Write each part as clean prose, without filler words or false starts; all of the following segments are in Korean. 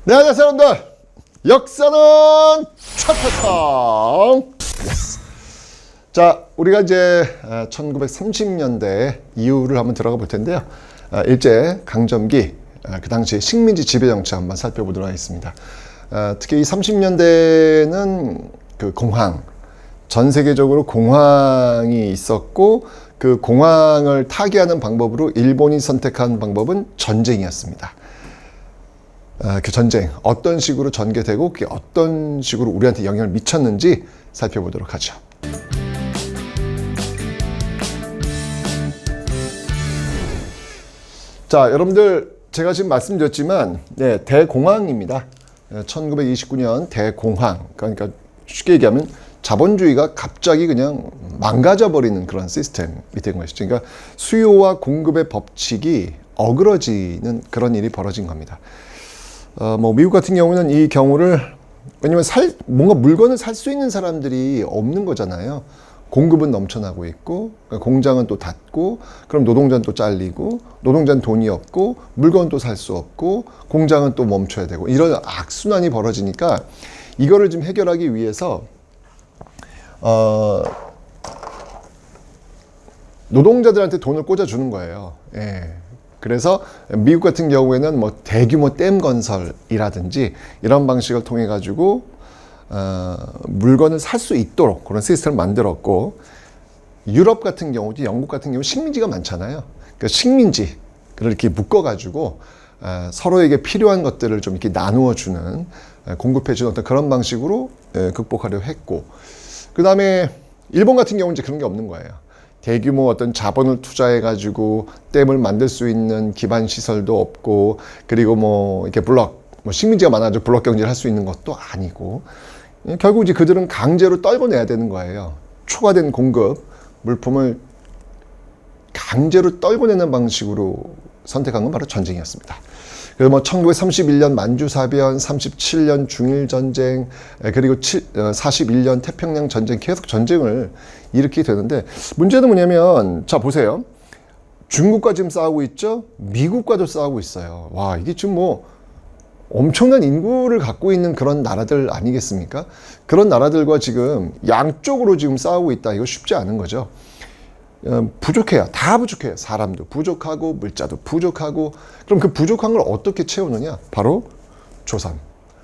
네, 안녕하세요, 여러분들. 역사는 차차상. 자, 우리가 이제 1930년대 이후를 한번 들어가 볼 텐데요. 일제 강점기, 그 당시 식민지 지배 정책 한번 살펴보도록 하겠습니다. 특히 이 30년대는 그 공황, 전 세계적으로 공황이 있었고, 그 공황을 타개하는 방법으로 일본이 선택한 방법은 전쟁이었습니다. 그 전쟁 어떤 식으로 전개되고 그게 어떤 식으로 우리한테 영향을 미쳤는지 살펴보도록 하죠. 자, 여러분들 제가 지금 말씀드렸지만 대공황입니다. 1929년 대공황, 그러니까 쉽게 얘기하면 자본주의가 갑자기 그냥 망가져 버리는 그런 시스템이 된 것이죠. 그러니까 수요와 공급의 법칙이 어그러지는 그런 일이 벌어진 겁니다. 미국 같은 경우는 이 경우를, 왜냐면 뭔가 물건을 살 수 있는 사람들이 없는 거잖아요. 공급은 넘쳐나고 있고, 공장은 또 닫고, 그럼 노동자는 또 잘리고, 노동자는 돈이 없고, 물건은 또 살 수 없고, 공장은 또 멈춰야 되고, 이런 악순환이 벌어지니까 이거를 좀 해결하기 위해서, 노동자들한테 돈을 꽂아주는 거예요. 예. 그래서 미국 같은 경우에는 뭐 대규모 댐 건설이라든지 이런 방식을 통해 가지고 물건을 살 수 있도록 그런 시스템을 만들었고, 유럽 같은 경우도 영국 같은 경우 식민지가 많잖아요. 그 식민지를 이렇게 묶어 가지고 서로에게 필요한 것들을 좀 이렇게 나누어 주는, 공급해 주는 어떤 그런 방식으로 극복하려 했고, 그 다음에 일본 같은 경우는 이제 그런 게 없는 거예요. 대규모 어떤 자본을 투자해가지고 댐을 만들 수 있는 기반 시설도 없고, 그리고 이렇게 식민지가 많아져 블록 경제를 할 수 있는 것도 아니고, 결국 이제 그들은 강제로 떨궈내야 되는 거예요. 초과된 공급, 물품을 강제로 떨궈내는 방식으로 선택한 건 바로 전쟁이었습니다. 그래서 1931년 만주사변, 37년 중일전쟁, 그리고 41년 태평양 전쟁, 계속 전쟁을 일으키게 되는데, 문제는 뭐냐면, 자, 보세요. 중국과 지금 싸우고 있죠? 미국과도 싸우고 있어요. 와, 이게 지금 엄청난 인구를 갖고 있는 그런 나라들 아니겠습니까? 그런 나라들과 지금 양쪽으로 지금 싸우고 있다. 이거 쉽지 않은 거죠. 부족해요. 다 부족해요. 사람도 부족하고 물자도 부족하고. 그럼 그 부족한 걸 어떻게 채우느냐? 바로 조선.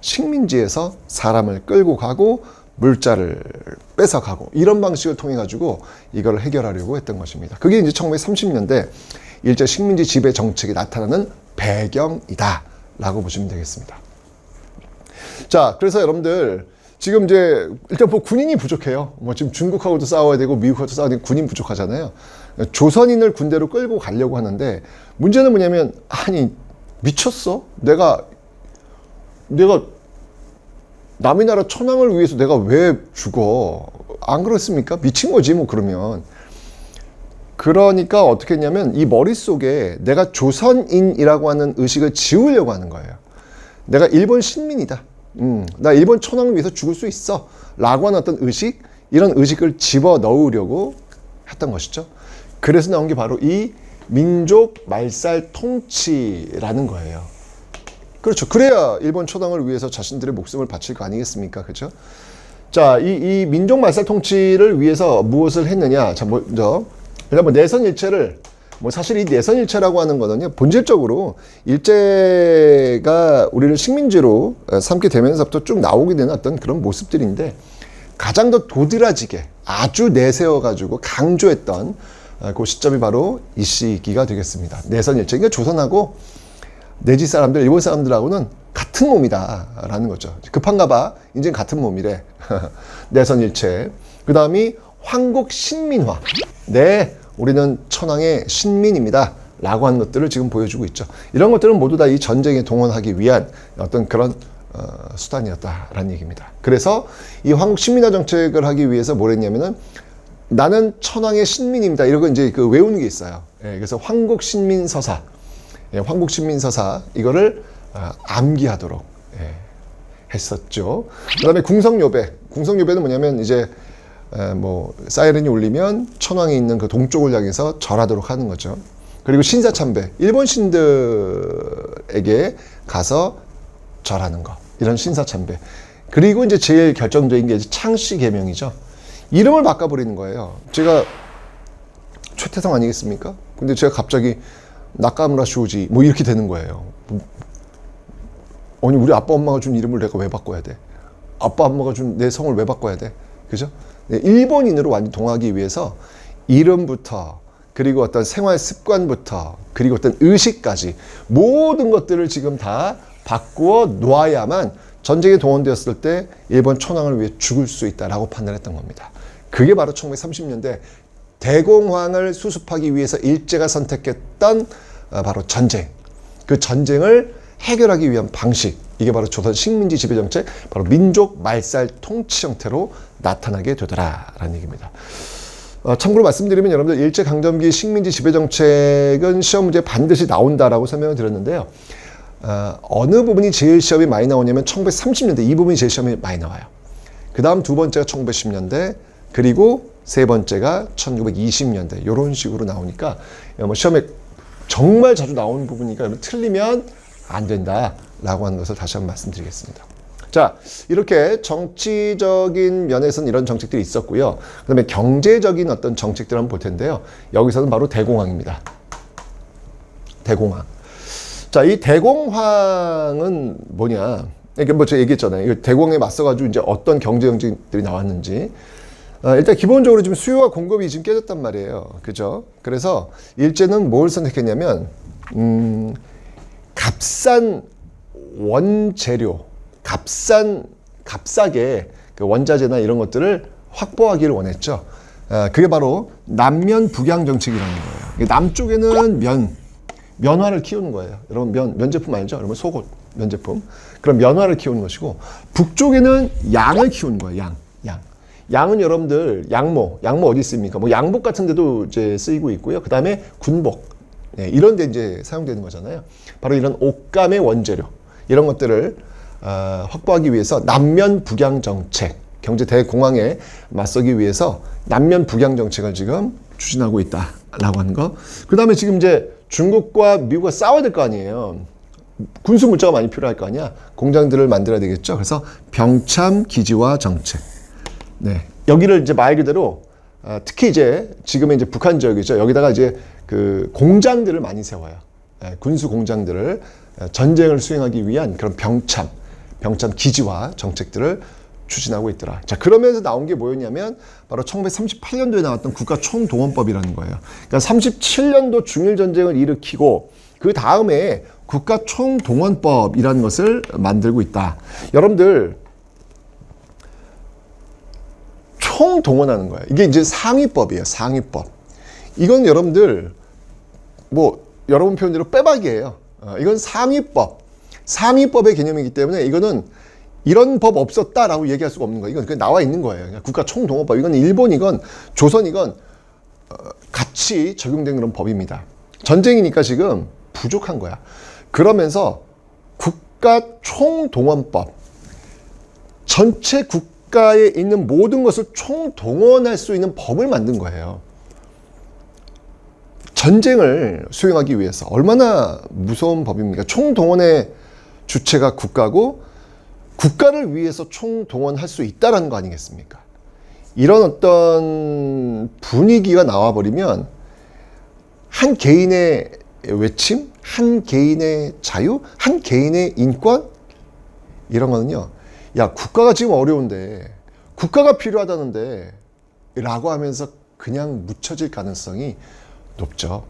식민지에서 사람을 끌고 가고 물자를 뺏어가고, 이런 방식을 통해 가지고 이걸 해결하려고 했던 것입니다. 그게 이제 1930년대 일제 식민지 지배 정책이 나타나는 배경이다 라고 보시면 되겠습니다. 자, 그래서 여러분들 지금 이제 일단 군인이 부족해요. 지금 중국하고도 싸워야 되고 미국하고도 싸워야 되고 군인 부족하잖아요. 조선인을 군대로 끌고 가려고 하는데, 문제는 뭐냐면, 아니 미쳤어? 내가 남의 나라 천황을 위해서 내가 왜 죽어? 안 그렇습니까? 미친 거지 그러면. 그러니까 어떻게 했냐면, 이 머릿속에 내가 조선인이라고 하는 의식을 지우려고 하는 거예요. 내가 일본 신민이다. 나 일본 천황을 위해서 죽을 수 있어 라고 하는 어떤 의식, 이런 의식을 집어넣으려고 했던 것이죠. 그래서 나온 게 바로 이 민족 말살 통치라는 거예요. 그렇죠. 그래야 일본 천황을 위해서 자신들의 목숨을 바칠 거 아니겠습니까? 그렇죠? 자, 이 민족 말살 통치를 위해서 무엇을 했느냐? 자, 먼저 일단 내선일체를, 사실 이 내선일체라고 하는 거는요, 본질적으로 일제가 우리를 식민지로 삼게 되면서부터 쭉 나오게 되는 어떤 그런 모습들인데, 가장 더 도드라지게 아주 내세워가지고 강조했던 그 시점이 바로 이 시기가 되겠습니다. 내선일체. 그러니까 조선하고 내지 사람들, 일본 사람들하고는 같은 몸이다라는 거죠. 급한가 봐. 이젠 같은 몸이래. 내선일체. 그 다음이 황국신민화. 네, 우리는 천황의 신민입니다 라고 하는 것들을 지금 보여주고 있죠. 이런 것들은 모두 다 이 전쟁에 동원하기 위한 어떤 그런 수단이었다라는 얘기입니다. 그래서 이 황국신민화 정책을 하기 위해서 뭘 했냐면은, 나는 천황의 신민입니다. 이런 거 이제 외우는 게 있어요. 그래서 황국신민서사. 황국신민서사, 이거를 암기하도록 했었죠. 그 다음에 궁성요배. 궁성요배는 뭐냐면, 이제 사이렌이 울리면 천왕이 있는 그 동쪽을 향해서 절하도록 하는 거죠. 그리고 신사참배, 일본 신들에게 가서 절하는 거. 이런 신사참배. 그리고 이제 제일 결정적인 게 창씨 계명이죠. 이름을 바꿔버리는 거예요. 제가 최태성 아니겠습니까? 근데 제가 갑자기 나카무라 쇼지 뭐 이렇게 되는 거예요. 아니 우리 아빠 엄마가 준 이름을 내가 왜 바꿔야 돼? 아빠 엄마가 준 내 성을 왜 바꿔야 돼? 그죠? 네, 일본인으로 완전 동하기 위해서 이름부터 그리고 어떤 생활 습관부터 그리고 어떤 의식까지 모든 것들을 지금 다 바꾸어 놓아야만 전쟁에 동원되었을 때 일본 천황을 위해 죽을 수 있다라고 판단했던 겁니다. 그게 바로 1930년대 대공황을 수습하기 위해서 일제가 선택했던 바로 전쟁. 그 전쟁을 해결하기 위한 방식. 이게 바로 조선 식민지 지배정책, 바로 민족 말살 통치 형태로 나타나게 되더라라는 얘기입니다. 참고로 말씀드리면 여러분들 일제강점기 식민지 지배정책은 시험 문제에 반드시 나온다라고 설명을 드렸는데요. 어느 부분이 제일 시험이 많이 나오냐면 1930년대 이 부분이 제일 시험이 많이 나와요. 그 다음 두 번째가 1910년대 그리고 세 번째가 1920년대 이런 식으로 나오니까 뭐 시험에 정말 자주 나오는 부분이니까 틀리면 안 된다라고 하는 것을 다시 한번 말씀드리겠습니다. 자, 이렇게 정치적인 면에서는 이런 정책들이 있었고요. 그 다음에 경제적인 어떤 정책들을 한번 볼 텐데요. 여기서는 바로 대공황입니다. 대공황. 자, 이 대공황은 뭐냐. 이게 뭐 제가 얘기했잖아요. 대공황에 맞서가지고 이제 어떤 경제 정책들이 나왔는지. 일단 기본적으로 지금 수요와 공급이 지금 깨졌단 말이에요. 그죠? 그래서 일제는 뭘 선택했냐면, 값싼 원재료, 값싸게 그 원자재나 이런 것들을 확보하기를 원했죠. 그게 바로 남면 북양 정책이라는 거예요. 남쪽에는 면화를 키우는 거예요. 여러분 면제품 알죠? 여러분 속옷 면제품. 그럼 면화를 키우는 것이고 북쪽에는 양을 키우는 거예요. 양은 여러분들 양모 어디 있습니까? 뭐 양복 같은 데도 이제 쓰이고 있고요. 그 다음에 군복. 네, 이런 데 이제 사용되는 거잖아요. 바로 이런 옷감의 원재료. 이런 것들을 확보하기 위해서 남면 북양 정책, 경제 대공황에 맞서기 위해서 남면 북양 정책을 지금 추진하고 있다라고 하는 거. 그 다음에 지금 이제 중국과 미국과 싸워야 될 거 아니에요. 군수 물자가 많이 필요할 거 아니야. 공장들을 만들어야 되겠죠. 그래서 병참 기지화 정책. 네, 여기를 이제 말 그대로 특히 이제 지금의 이제 북한 지역이죠. 여기다가 이제 그 공장들을 많이 세워요. 군수 공장들을 전쟁을 수행하기 위한 그런 병참 기지화 정책들을 추진하고 있더라. 자, 그러면서 나온 게 뭐였냐면 바로 1938년도에 나왔던 국가총동원법이라는 거예요. 그러니까 37년도 중일전쟁을 일으키고 그 다음에 국가총동원법이라는 것을 만들고 있다. 여러분들 총동원하는 거예요. 이게 이제 상위법이에요. 상위법. 이건 여러분들 뭐 여러분 표현대로 빼박이에요. 이건 상위법의 개념이기 때문에 이거는 이런 법 없었다라고 얘기할 수가 없는 거예요. 이건 그냥 나와 있는 거예요. 국가총동원법. 이건 일본이건 조선이건 같이 적용된 그런 법입니다. 전쟁이니까 지금 부족한 거야. 그러면서 국가총동원법. 전체 국가에 있는 모든 것을 총동원할 수 있는 법을 만든 거예요. 전쟁을 수행하기 위해서 얼마나 무서운 법입니까? 총동원의 주체가 국가고 국가를 위해서 총동원할 수 있다는 거 아니겠습니까? 이런 어떤 분위기가 나와버리면 한 개인의 외침, 한 개인의 자유, 한 개인의 인권 이런 거는요. 야, 국가가 지금 어려운데 국가가 필요하다는데 라고 하면서 그냥 묻혀질 가능성이 높죠.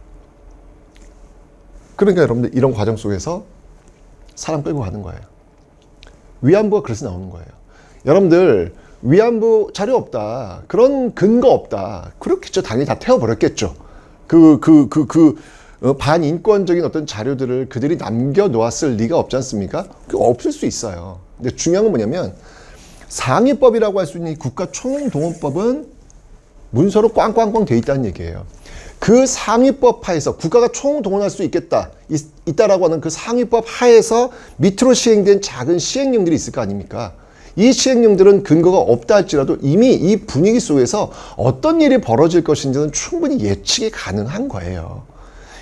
그러니까 여러분들 이런 과정 속에서 사람 끌고 가는 거예요. 위안부가 그래서 나오는 거예요. 여러분들 위안부 자료 없다. 그런 근거 없다. 그렇겠죠. 당연히 다 태워버렸겠죠. 반인권적인 어떤 자료들을 그들이 남겨놓았을 리가 없지 않습니까? 없을 수 있어요. 근데 중요한 건 뭐냐면 상위법이라고 할 수 있는 이 국가총동원법은 문서로 꽝꽝꽝 돼 있다는 얘기예요. 그 상위법 하에서 국가가 총동원할 수 있다라고 하는 그 상위법 하에서 밑으로 시행된 작은 시행령들이 있을 거 아닙니까? 이 시행령들은 근거가 없다 할지라도 이미 이 분위기 속에서 어떤 일이 벌어질 것인지는 충분히 예측이 가능한 거예요.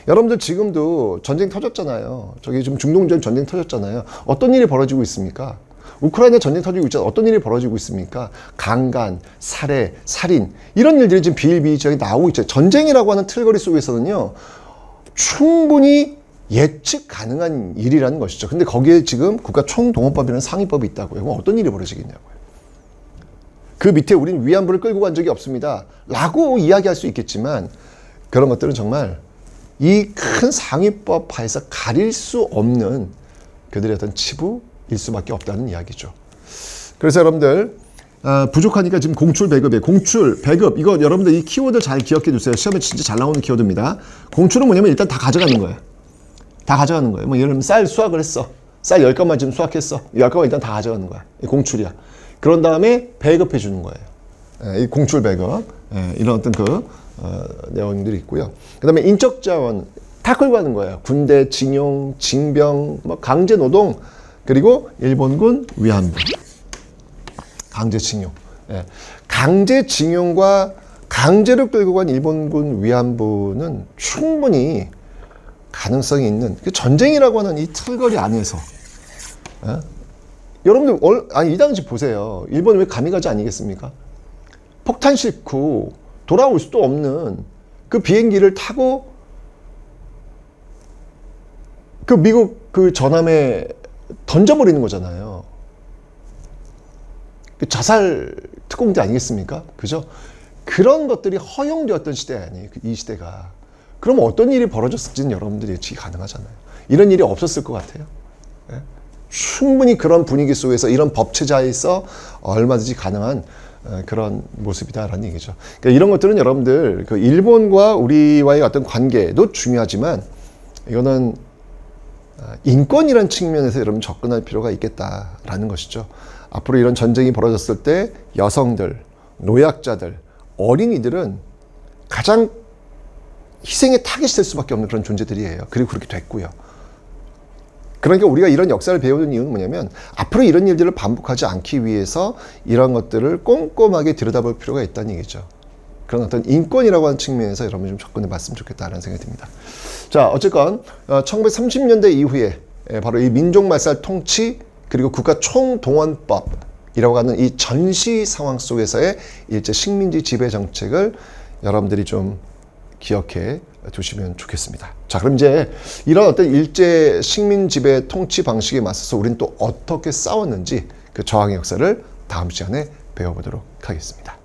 여러분들 지금도 전쟁 터졌잖아요. 저기 지금 중동전 전쟁 터졌잖아요. 어떤 일이 벌어지고 있습니까? 우크라이나 전쟁 터지고 있잖아요. 어떤 일이 벌어지고 있습니까? 강간, 살해, 살인 이런 일들이 지금 비일비재하게 나오고 있죠. 전쟁이라고 하는 틀거리 속에서는요. 충분히 예측 가능한 일이라는 것이죠. 근데 거기에 지금 국가총동원법이라는 상위법이 있다고요. 그럼 어떤 일이 벌어지겠냐고요. 그 밑에 우리는 위안부를 끌고 간 적이 없습니다. 라고 이야기할 수 있겠지만 그런 것들은 정말 이 큰 상위법 하에서 가릴 수 없는 그들의 어떤 치부일 수밖에 없다는 이야기죠. 그래서 여러분들 부족하니까 지금 공출 배급이에요. 공출 배급 이거 여러분들 이 키워드 잘 기억해 두세요. 시험에 진짜 잘 나오는 키워드입니다. 공출은 뭐냐면 일단 다 가져가는 거예요. 다 가져가는 거예요. 뭐 예를 들면 쌀 수확을 했어. 쌀 10건만 지금 수확했어. 이 10건만 일단 다 가져가는 거야. 이 공출이야. 그런 다음에 배급해 주는 거예요. 이 공출 배급. 이런 어떤 내용들이 있고요. 그 다음에 인적 자원 다 끌고 가는 거예요. 군대, 징용, 징병, 뭐 강제 노동, 그리고 일본군 위안부. 강제 징용. 강제 징용과 강제로 끌고 간 일본군 위안부는 충분히 가능성이 있는 전쟁이라고 하는 이 틀거리 안에서 여러분들 이 당시 보세요. 일본이 왜 가미가지 아니겠습니까? 폭탄 싣고 돌아올 수도 없는 그 비행기를 타고 그 미국 그 전함에 던져버리는 거잖아요. 그 자살 특공대 아니겠습니까? 그죠? 그런 것들이 허용되었던 시대 아니에요. 이 시대가. 그럼 어떤 일이 벌어졌을지는 여러분들이 예측이 가능하잖아요. 이런 일이 없었을 것 같아요. 충분히 그런 분위기 속에서 이런 법체자에서 얼마든지 가능한 그런 모습이다라는 얘기죠. 그러니까 이런 것들은 여러분들 그 일본과 우리와의 어떤 관계도 중요하지만 이거는 인권이라는 측면에서 여러분 접근할 필요가 있겠다라는 것이죠. 앞으로 이런 전쟁이 벌어졌을 때 여성들, 노약자들, 어린이들은 가장 희생의 타겟이 될 수밖에 없는 그런 존재들이에요. 그리고 그렇게 됐고요. 그러니까 우리가 이런 역사를 배우는 이유는 뭐냐면 앞으로 이런 일들을 반복하지 않기 위해서 이런 것들을 꼼꼼하게 들여다볼 필요가 있다는 얘기죠. 그런 어떤 인권이라고 하는 측면에서 여러분이 좀 접근해 봤으면 좋겠다는 생각이 듭니다. 자, 어쨌건 1930년대 이후에 바로 이 민족말살 통치 그리고 국가 총동원법이라고 하는 이 전시 상황 속에서의 일제 식민지 지배 정책을 여러분들이 좀 기억해 두시면 좋겠습니다. 자, 그럼 이제 이런 어떤 일제 식민 지배 통치 방식에 맞서서 우리는 또 어떻게 싸웠는지 그 저항의 역사를 다음 시간에 배워보도록 하겠습니다.